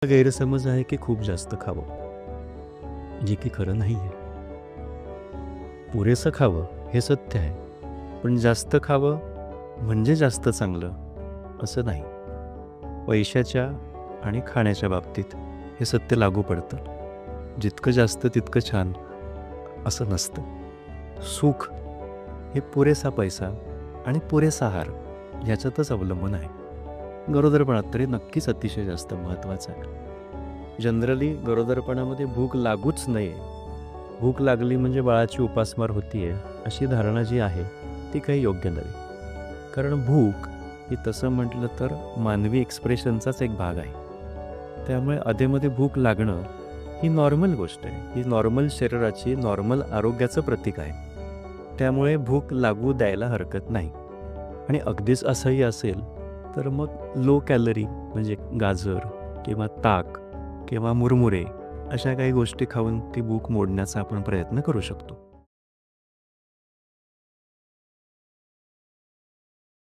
गैरसमज आहे की खूप जास्त खावं, जे की खरं नाही आहे. पुरेसं खावं हे सत्य आहे, पण जास्त खावं म्हणजे जास्त चांगलं असं नाही. पैशाच्या आणि खाण्याच्या बाबतीत हे सत्य लागू पडतं. जितकं जास्त तितकं छान असं नसतं. सुख हे पुरेसा पैसा आणि पुरेसा आहार याच्यातच अवलंबून आहे. गरोदरपणात तरी नक्कीच अतिशय जास्त महत्त्वाचं आहे. जनरली गरोदरपणामध्ये भूक लागूच नये, भूक लागली म्हणजे बाळाची उपासमार होतीये अशी धारणा जी आहे ती काही योग्य नव्हे. कारण भूक ही तसं म्हटलं तर मानवी एक्सप्रेशनचाच एक भाग आहे. त्यामुळे अधेमध्ये भूक लागणं ही नॉर्मल गोष्ट आहे. ही नॉर्मल शरीराची नॉर्मल आरोग्याचं प्रतीक आहे. त्यामुळे भूक लागू द्यायला हरकत नाही. आणि अगदीच असंही असेल तर मग लो कॅलरी म्हणजे गाजर किंवा ताक किंवा मुरमुरे अशा काही गोष्टी खाऊन ती भूक मोडण्याचा आपण प्रयत्न करू शकतो.